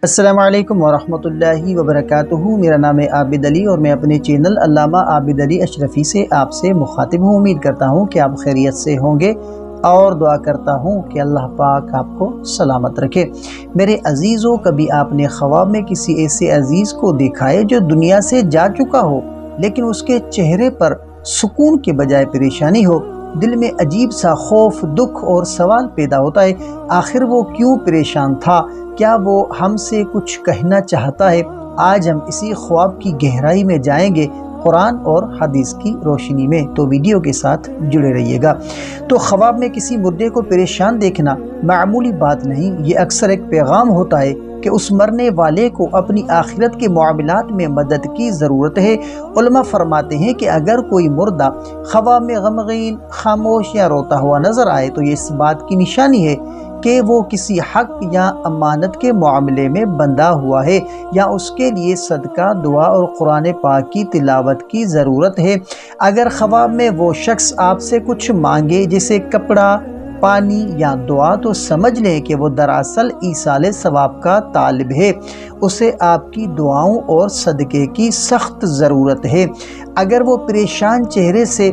السلام علیکم ورحمۃ اللہ وبرکاتہ۔ میرا نام ہے عابد علی اور میں اپنے چینل علامہ عابد علی اشرفی سے آپ سے مخاطب ہوں۔ امید کرتا ہوں کہ آپ خیریت سے ہوں گے اور دعا کرتا ہوں کہ اللہ پاک آپ کو سلامت رکھے۔ میرے عزیزوں، کبھی آپ نے خواب میں کسی ایسے عزیز کو دیکھا ہے جو دنیا سے جا چکا ہو لیکن اس کے چہرے پر سکون کے بجائے پریشانی ہو؟ دل میں عجیب سا خوف، دکھ اور سوال پیدا ہوتا ہے، آخر وہ کیوں پریشان تھا؟ کیا وہ ہم سے کچھ کہنا چاہتا ہے؟ آج ہم اسی خواب کی گہرائی میں جائیں گے، قرآن اور حدیث کی روشنی میں، تو ویڈیو کے ساتھ جڑے رہیے گا۔ تو خواب میں کسی مردے کو پریشان دیکھنا معمولی بات نہیں، یہ اکثر ایک پیغام ہوتا ہے کہ اس مرنے والے کو اپنی آخرت کے معاملات میں مدد کی ضرورت ہے۔ علماء فرماتے ہیں کہ اگر کوئی مردہ خواب میں غمگین، خاموش یا روتا ہوا نظر آئے تو یہ اس بات کی نشانی ہے کہ وہ کسی حق یا امانت کے معاملے میں بندھا ہوا ہے، یا اس کے لیے صدقہ، دعا اور قرآن پاک کی تلاوت کی ضرورت ہے۔ اگر خواب میں وہ شخص آپ سے کچھ مانگے جیسے کپڑا، پانی یا دعا، تو سمجھ لیں کہ وہ دراصل ایصال ثواب کا طالب ہے، اسے آپ کی دعاؤں اور صدقے کی سخت ضرورت ہے۔ اگر وہ پریشان چہرے سے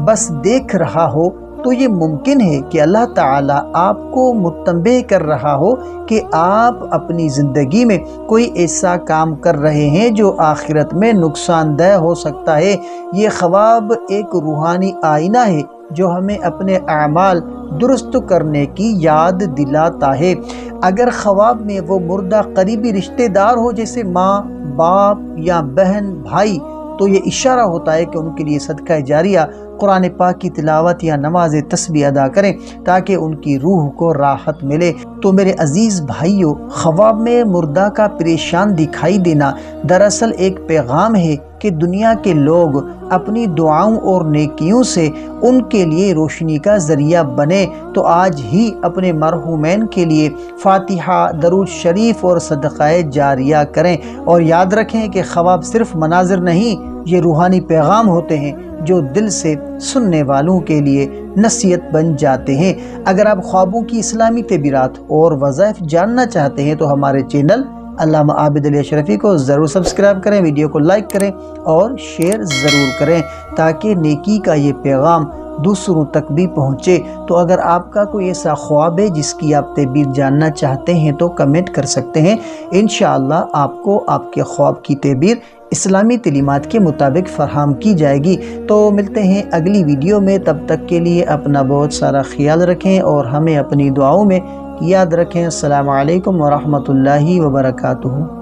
بس دیکھ رہا ہو تو یہ ممکن ہے کہ اللہ تعالیٰ آپ کو متنبہ کر رہا ہو کہ آپ اپنی زندگی میں کوئی ایسا کام کر رہے ہیں جو آخرت میں نقصان دہ ہو سکتا ہے۔ یہ خواب ایک روحانی آئینہ ہے جو ہمیں اپنے اعمال درست کرنے کی یاد دلاتا ہے۔ اگر خواب میں وہ مردہ قریبی رشتہ دار ہو جیسے ماں، باپ یا بہن، بھائی، تو یہ اشارہ ہوتا ہے کہ ان کے لیے صدقہ جاریہ، قرآن پاک کی تلاوت یا نماز تسبیح ادا کریں تاکہ ان کی روح کو راحت ملے۔ تو میرے عزیز بھائیوں، خواب میں مردہ کا پریشان دکھائی دینا دراصل ایک پیغام ہے کہ دنیا کے لوگ اپنی دعاؤں اور نیکیوں سے ان کے لیے روشنی کا ذریعہ بنے۔ تو آج ہی اپنے مرحومین کے لیے فاتحہ، درود شریف اور صدقہ جاریہ کریں، اور یاد رکھیں کہ خواب صرف مناظر نہیں، یہ روحانی پیغام ہوتے ہیں جو دل سے سننے والوں کے لیے نصیحت بن جاتے ہیں۔ اگر آپ خوابوں کی اسلامی تعبیرات اور وظائف جاننا چاہتے ہیں تو ہمارے چینل علامہ عابد علی اشرفی کو ضرور سبسکرائب کریں، ویڈیو کو لائک کریں اور شیئر ضرور کریں تاکہ نیکی کا یہ پیغام دوسروں تک بھی پہنچے۔ تو اگر آپ کا کوئی ایسا خواب ہے جس کی آپ تعبیر جاننا چاہتے ہیں تو کمنٹ کر سکتے ہیں، انشاءاللہ آپ کو آپ کے خواب کی تعبیر اسلامی تعلیمات کے مطابق فراہم کی جائے گی۔ تو ملتے ہیں اگلی ویڈیو میں، تب تک کے لیے اپنا بہت سارا خیال رکھیں اور ہمیں اپنی دعاؤں میں یاد رکھیں۔ السلام علیکم ورحمۃ اللہ وبرکاتہ۔